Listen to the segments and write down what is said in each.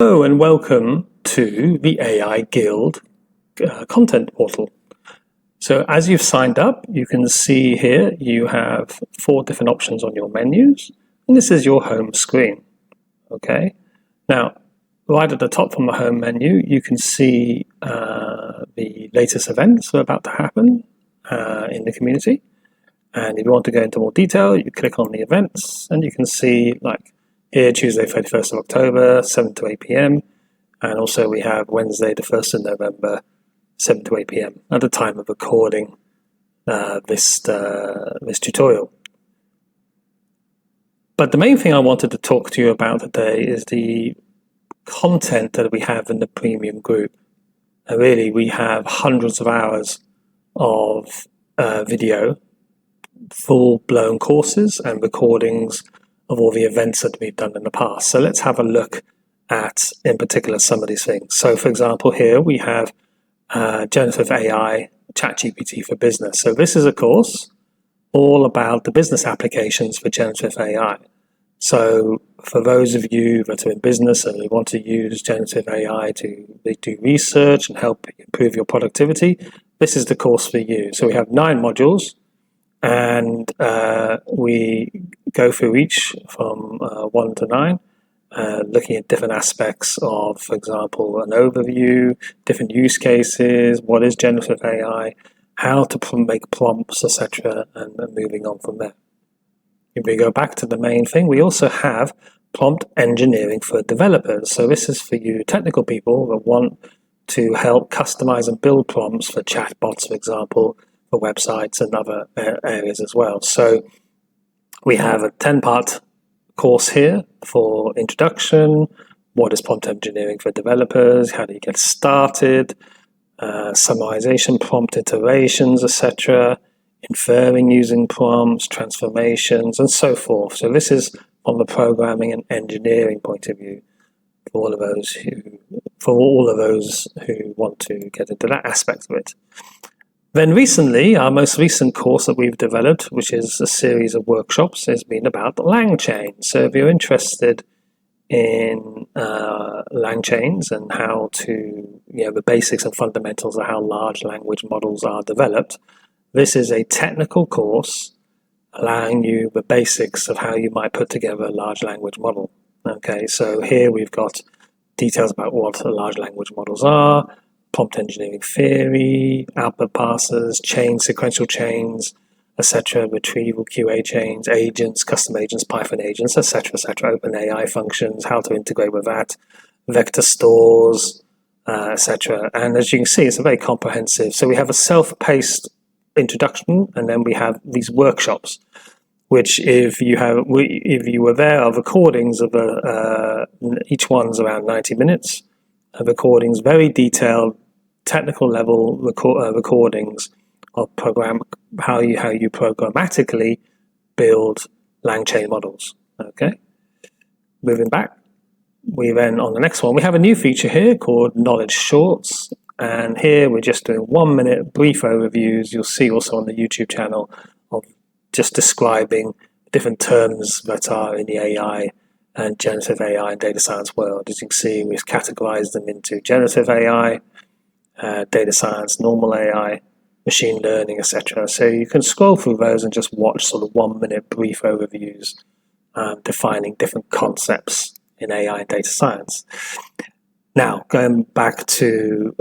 Hello and welcome to the AI Guild content portal. So as you've signed up, you can see here you have 4 different options on your menus, and this is your home screen. Okay, now right at the top from the home menu, you can see the latest events that are about to happen in the community. And if you want to go into more detail, you click on the events, and you can see like here Tuesday 31st of October, 7 to 8 p.m. And also we have Wednesday the 1st of November, 7 to 8 p.m. at the time of recording this tutorial. But the main thing I wanted to talk to you about today is the content that we have in the premium group. And really we have hundreds of hours of video, full-blown courses and recordings of all the events that we've done in the past. So let's have a look at, in particular, some of these things. So for example, here we have Generative AI ChatGPT for Business. So this is a course all about the business applications for Generative AI. So for those of you that are in business and you want to use Generative AI to do research and help improve your productivity, this is the course for you. So we have 9 modules, and we go through each from 1 to 9, looking at different aspects of, for example, an overview, different use cases, what is generative AI, how to make prompts, etc., and moving on from there. If we go back to the main thing, we also have prompt engineering for developers. So this is for you technical people that want to help customize and build prompts for chatbots, for example, for websites and other areas as well. So we have a 10-part course here for introduction, what is prompt engineering for developers, how do you get started, summarization, prompt iterations, etc., inferring using prompts, transformations, and so forth. So this is from the programming and engineering point of view for all of those who want to get into that aspect of it. Then recently, our most recent course that we've developed, which is a series of workshops, has been about LangChain. So if you're interested in LangChains and how to, the basics and fundamentals of how large language models are developed, this is a technical course allowing you the basics of how you might put together a large language model. Okay, so here we've got details about what large language models are, prompt engineering theory, output parsers, chains, sequential chains, etc., retrieval QA chains, agents, custom agents, Python agents, etc., open AI functions, how to integrate with that, vector stores, etc. And as you can see, it's a very comprehensive. So we have a self-paced introduction, and then we have these workshops, which if you were there, are recordings of each one's around 90 minutes. Recordings, very detailed, technical level recordings of how you programmatically build LangChain models. Okay, moving back, we then on the next one we have a new feature here called Knowledge Shorts, and here we're just doing 1-minute brief overviews. You'll see also on the YouTube channel of just describing different terms that are in the AI and generative AI and data science world. As you can see, we've categorized them into generative AI, data science, normal AI, machine learning, etc. So you can scroll through those and just watch sort of 1-minute brief overviews defining different concepts in AI and data science. Now, going back to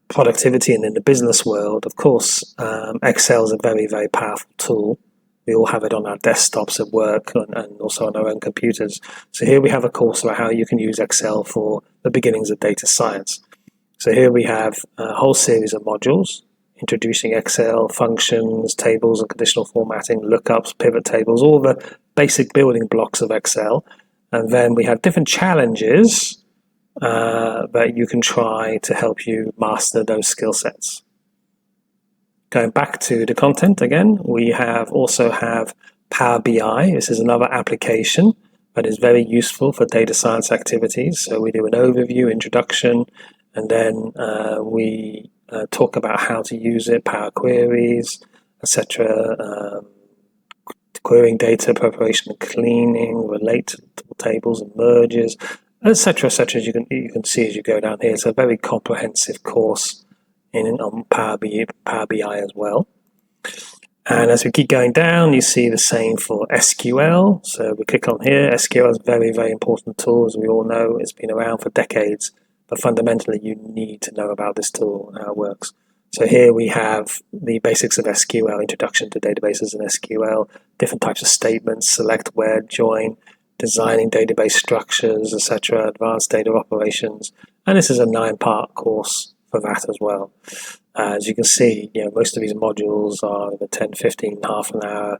productivity and in the business world, of course, Excel is a very, very powerful tool. We all have it on our desktops at work and also on our own computers. So here we have a course about how you can use Excel for the beginnings of data science. So here we have a whole series of modules introducing Excel, functions, tables and conditional formatting, lookups, pivot tables, all the basic building blocks of Excel. And then we have different challenges that you can try to help you master those skill sets. Going back to the content again, we also have PowerBI. This is another application that is very useful for data science activities. So we do an overview, introduction, and then we talk about how to use it, power queries, etc., querying data, preparation and cleaning, relate tables and merges, etc., etc. As you can see as you go down here. It's a very comprehensive course on Power BI as well. And as we keep going down, you see the same for SQL. So we click on here. SQL is a very, very important tool. As we all know, it's been around for decades, but fundamentally you need to know about this tool and how it works. So here we have the basics of SQL, introduction to databases in SQL, different types of statements, select, where, join, designing database structures, etc., advanced data operations. And this is a 9-part course for that as well. As you can see, most of these modules are the 10, 15, half an hour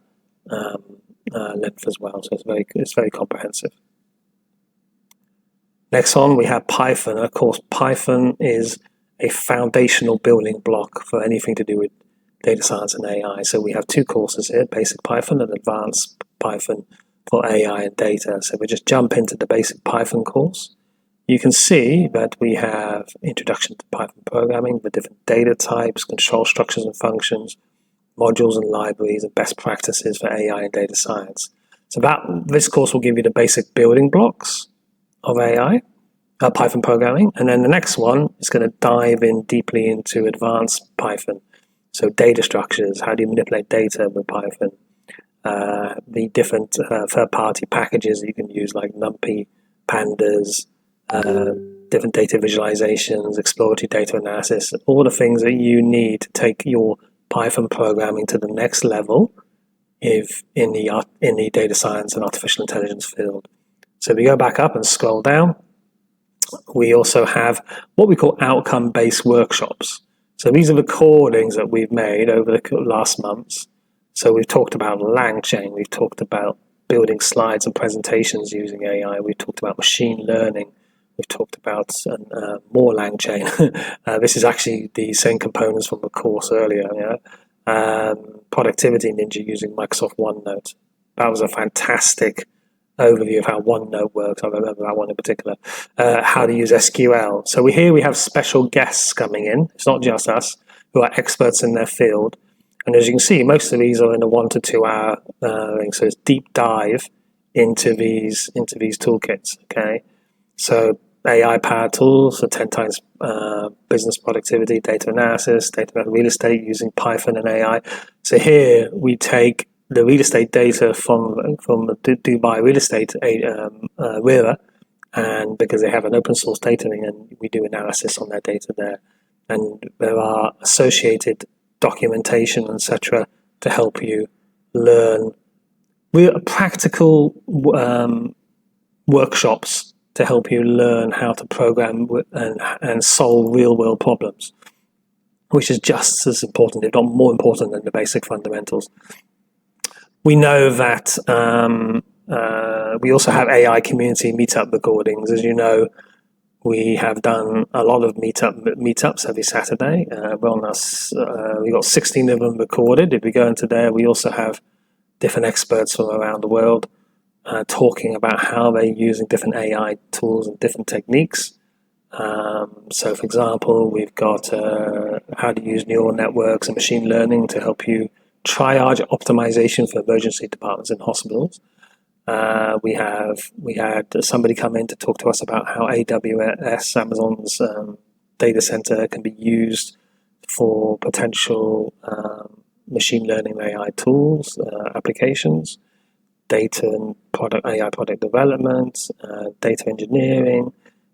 length as well. So it's very comprehensive. Next on, we have Python. And of course, Python is a foundational building block for anything to do with data science and AI. So we have 2 courses here, Basic Python and Advanced Python for AI and data. So we just jump into the Basic Python course. You can see that we have Introduction to Python Programming with different data types, control structures and functions, modules and libraries, and best practices for AI and data science. So this course will give you the basic building blocks of Python programming. And then the next one is going to dive in deeply into advanced Python. So data structures, how do you manipulate data with Python? The different third-party packages that you can use like NumPy, Pandas, different data visualizations, exploratory data analysis, all the things that you need to take your Python programming to the next level if in the data science and artificial intelligence field. So if we go back up and scroll down, we also have what we call outcome-based workshops. So these are recordings that we've made over the last months. So we've talked about LangChain, we've talked about building slides and presentations using AI, we've talked about machine learning, we've talked about more LangChain. This is actually the same components from the course earlier. Productivity Ninja using Microsoft OneNote. That was a fantastic overview of how OneNote works. I remember that one in particular. How to use SQL. So here we have special guests coming in. It's not just us who are experts in their field. And as you can see, most of these are in a 1 to 2 hour ring. So it's deep dive into these toolkits. Okay, so AI powered tools for 10 times business productivity, data analysis, data real estate using Python and AI. So here we take the real estate data from the Dubai real estate RERA, and because they have an open source data ring, and we do analysis on their data there, and there are associated documentation, etc., to help you learn. We're practical workshops to help you learn how to program and solve real world problems, which is just as important, if not more important, than the basic fundamentals. We know that we also have AI Community Meetup recordings. As you know, we have done a lot of meetups every Saturday. We've got 16 of them recorded. If we go into there, we also have different experts from around the world talking about how they're using different AI tools and different techniques. So, for example, we've got how to use neural networks and machine learning to help you triage optimization for emergency departments in hospitals. We had somebody come in to talk to us about how AWS, Amazon's data center, can be used for potential machine learning AI tools, applications, data and AI product development, data engineering.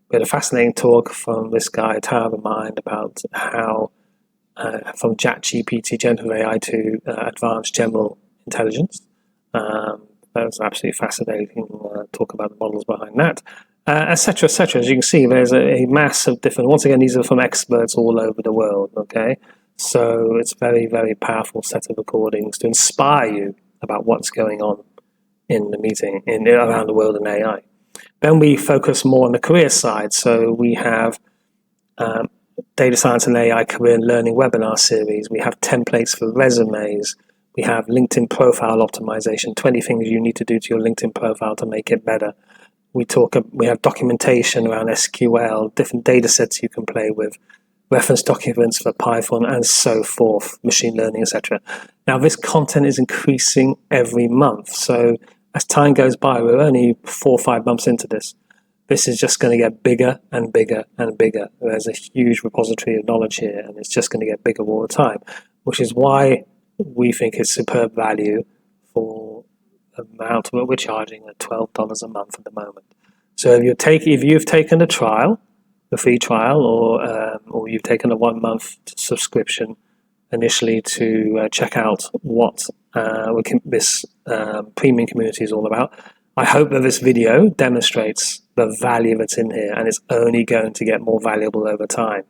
We had a fascinating talk from this guy, Tower of the Mind, about how from ChatGPT, generative AI, to advanced general intelligence. That was absolutely fascinating. Talk about the models behind that, etc., etc. As you can see, there's a mass of different. Once again, these are from experts all over the world. Okay, so it's a very, very powerful set of recordings to inspire you about what's going on in the meeting around the world in AI. Then we focus more on the career side. So we have Data Science and AI Career and Learning webinar series. We have templates for resumes. We have LinkedIn profile optimization, 20 things you need to do to your LinkedIn profile to make it better. We have documentation around SQL, different data sets you can play with, reference documents for Python, and so forth, machine learning, etc. Now, this content is increasing every month. So as time goes by, we're only 4 or 5 months into this. this is just going to get bigger and bigger and bigger. There's a huge repository of knowledge here, and it's just going to get bigger all the time, which is why we think it's superb value for the amount we're charging at $12 a month at the moment. So if you've taken a trial, the free trial, or you've taken a 1 month subscription initially to check out what this premium community is all about, I hope that this video demonstrates the value that's in here, and it's only going to get more valuable over time.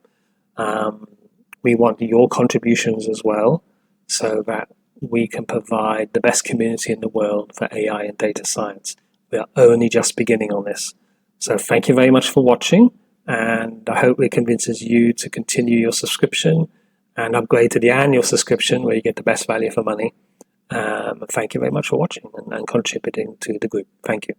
We want your contributions as well, so that we can provide the best community in the world for AI and data science. We are only just beginning on this. So thank you very much for watching, and I hope it convinces you to continue your subscription and upgrade to the annual subscription where you get the best value for money. Thank you very much for watching and contributing to the group. Thank you.